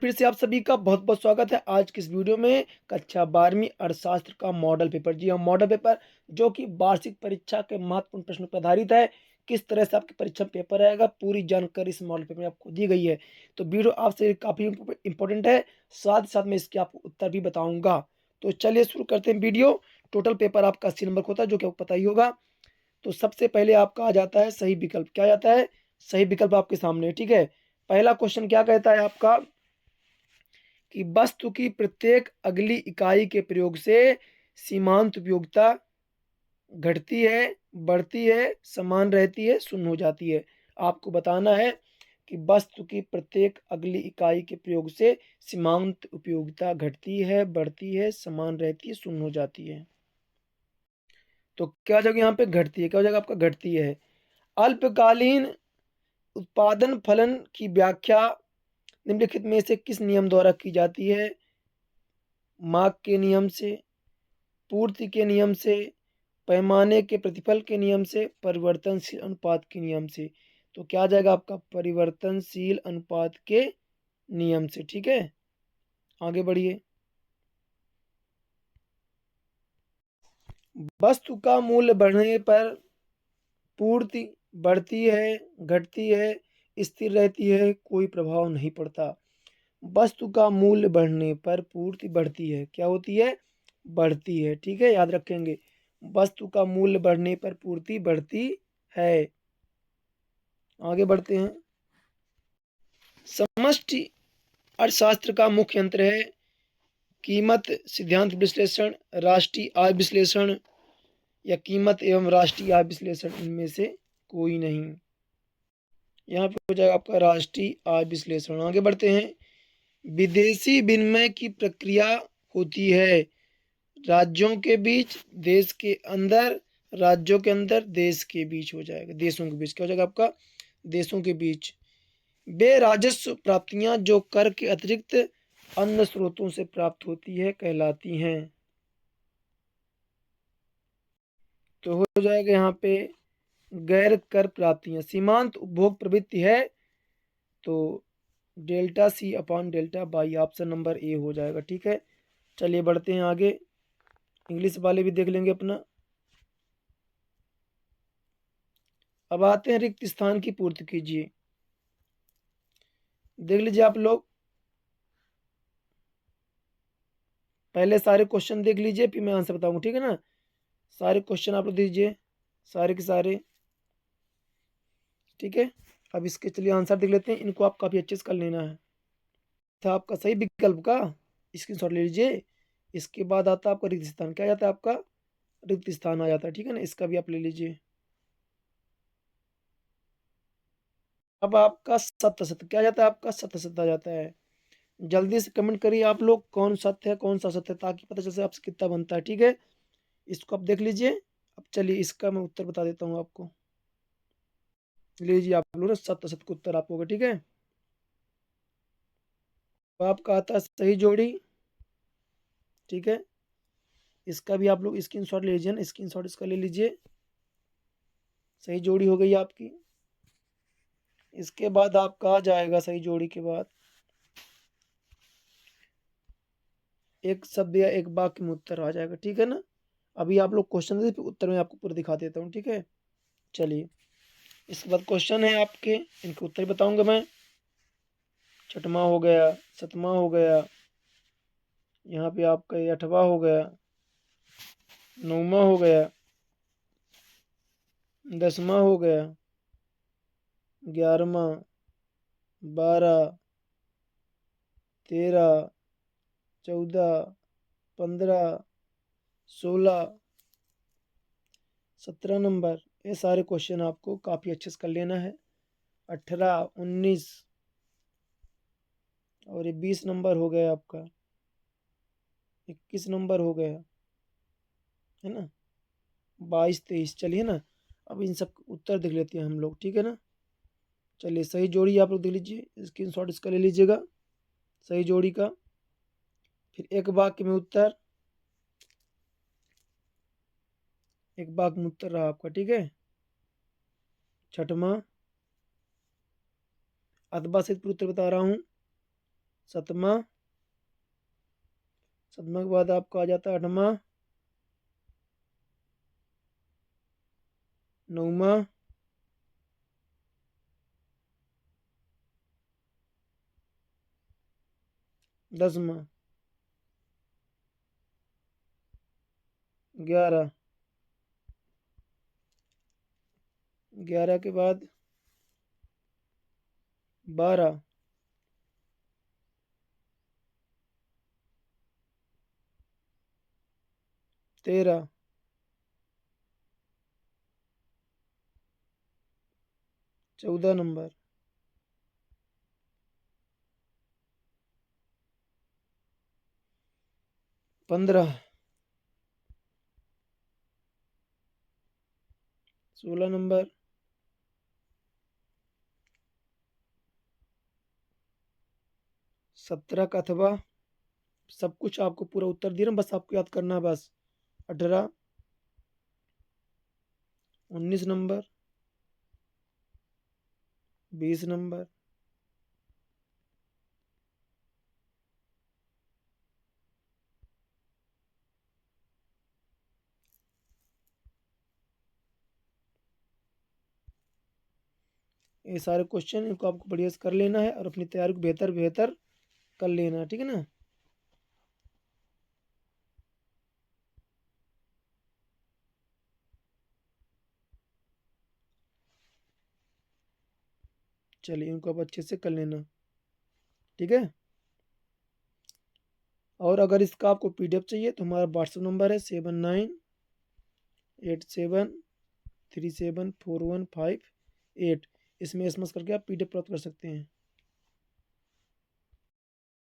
फिर से आप सभी का बहुत बहुत स्वागत है आज की इस वीडियो में। कक्षा 12वीं अर्थशास्त्र का मॉडल पेपर, जी हाँ मॉडल पेपर, जो कि वार्षिक परीक्षा के महत्वपूर्ण प्रश्नों पर आधारित है। किस तरह से आपकी परीक्षा पेपर आएगा, पूरी जानकारी इस मॉडल पेपर में आपको दी गई है। तो वीडियो आपसे काफ़ी इंपॉर्टेंट है, साथ ही साथ मैं इसके आपको उत्तर भी बताऊंगा। तो चलिए शुरू करते हैं वीडियो। टोटल पेपर आपका 80 नंबर का होता है, जो कि आपको पता ही होगा। तो सबसे पहले आपका आ जाता है सही विकल्प। क्या आ जाता है? सही विकल्प आपके सामने है, ठीक है। पहला क्वेश्चन क्या कहता है आपका कि वस्तु की प्रत्येक अगली इकाई के प्रयोग से सीमांत उपयोगिता घटती है, बढ़ती है, समान रहती है, शून्य हो जाती है। आपको बताना है कि वस्तु की प्रत्येक अगली इकाई के प्रयोग से सीमांत उपयोगिता घटती है, बढ़ती है, समान रहती है, शून्य हो जाती है। तो क्या हो जाएगा यहाँ पे? घटती है। क्या हो जाएगा आपका? घटती है। अल्पकालीन उत्पादन फलन की व्याख्या निम्नलिखित में से किस नियम द्वारा की जाती है? मार्क के नियम से, पूर्ति के नियम से, पैमाने के प्रतिफल के नियम से, परिवर्तनशील अनुपात के नियम से। तो क्या आ जाएगा आपका? परिवर्तनशील अनुपात के नियम से, ठीक है। आगे बढ़िए। वस्तु का मूल्य बढ़ने पर पूर्ति बढ़ती है, घटती है, स्थिर रहती है, कोई प्रभाव नहीं पड़ता। वस्तु का मूल्य बढ़ने पर पूर्ति बढ़ती है। क्या होती है? बढ़ती है, ठीक है, याद रखेंगे। वस्तु का मूल्य बढ़ने पर पूर्ति बढ़ती है। आगे बढ़ते हैं। समष्टि अर्थशास्त्र का मुख्य यंत्र है कीमत सिद्धांत विश्लेषण, राष्ट्रीय आय विश्लेषण या कीमत एवं राष्ट्रीय आय विश्लेषण। इनमें से कोई नहीं। यहाँ पे हो जाएगा आपका राष्ट्रीय आय विश्लेषण। आगे बढ़ते हैं। विदेशी विनिमय की प्रक्रिया होती है राज्यों के बीच, देश के अंदर, राज्यों के अंदर, देश के बीच। हो जाएगा देशों के बीच। क्या हो जाएगा आपका? देशों के बीच। वे राजस्व प्राप्तियां जो कर के अतिरिक्त अन्य स्रोतों से प्राप्त होती है कहलाती हैं। तो हो जाएगा यहाँ पे गैर कर प्राप्तियां। सीमांत उपभोग प्रवृत्ति है तो delta C upon delta Y, option number A हो जाएगा, ठीक है। चलिए बढ़ते हैं आगे। इंग्लिश वाले भी देख लेंगे अपना। अब आते हैं रिक्त स्थान की पूर्ति कीजिए। देख लीजिए आप लोग, पहले सारे क्वेश्चन देख लीजिए, फिर मैं आंसर बताऊंगा, ठीक है ना। सारे क्वेश्चन आप लोग दीजिए, सारे के सारे, ठीक है। अब इसके चलिए आंसर देख लेते हैं। इनको आप काफ़ी अच्छे से कर लेना है। था आपका सही विकल्प का स्क्रीनशॉट ले लीजिए। इसके बाद आता है आपका रिक्त स्थान। क्या जाता है आपका? रिक्त स्थान आ जाता है, ठीक है ना। इसका भी आप ले लीजिए। अब आपका सत्य सत्य क्या जाता है? आपका सत्य सत्य आ जाता है। जल्दी से कमेंट करिए आप लोग, कौन सत्य है कौन सा सत्य है, ताकि पता चल सके आपसे कितना बनता है, ठीक है। इसको आप देख लीजिए। अब चलिए इसका मैं उत्तर बता देता हूँ आपको। लीजिए आप लोग ना, सत्य सत्य का उत्तर आपको होगा, ठीक है। तो आपका आता है सही जोड़ी, ठीक है। इसका भी आप लोग स्क्रीनशॉट ले लीजिए ना, स्क्रीनशॉट इसका ले लीजिए। सही जोड़ी हो गई आपकी। इसके बाद आपका आ जाएगा सही जोड़ी के बाद एक शब्द या एक वाक्य में उत्तर आ जाएगा, ठीक है ना। अभी आप लोग क्वेश्चन दे, फिर उत्तर में आपको पूरा दिखा देता हूँ, ठीक है। चलिए इसके बाद क्वेश्चन है आपके, इनके उत्तर बताऊंगा मैं। छठवां हो गया, सतवां हो गया, यहाँ पे आपका ये 8वां हो गया, 9वां हो गया, 10वां हो गया, 11वां, 12, 13, 14, 15, 16, 17 नंबर। ये सारे क्वेश्चन आपको काफ़ी अच्छे से कर लेना है। 18, 19 और ये 20 नंबर हो गया आपका, 21 नंबर हो गया, है ना, 22, 23। चलिए ना, अब इन सब उत्तर देख लेते हैं हम लोग, ठीक है ना। चलिए सही जोड़ी आप लोग देख लीजिए, स्क्रीनशॉट इसका ले लीजिएगा सही जोड़ी का। फिर एक वाक्य में उत्तर, एक वाक्य में उत्तर रहा आपका, ठीक है। छठवां, अथवा से उत्तर बता रहा हूँ। 7वां, 7वां के बाद आपका आ जाता है 8वां, 9वां, 10वां, 11, 11 के बाद 12, 13, 14 नंबर, 15, 16 नंबर, 17 का अथवा सब कुछ आपको पूरा उत्तर दिया ना, बस आपको याद करना है बस। 18, 19 नंबर, 20 नंबर, ये सारे क्वेश्चन इनको आपको बढ़िया से कर लेना है और अपनी तैयारी को बेहतर बेहतर कर लेना है, ठीक है ना। चलिए इनको आप अच्छे से कर लेना, ठीक है। और अगर इसका आपको पीडीएफ चाहिए तो हमारा व्हाट्सएप नंबर है 7987374158, इसमें एसएमएस करके आप पीडीएफ प्राप्त कर सकते हैं।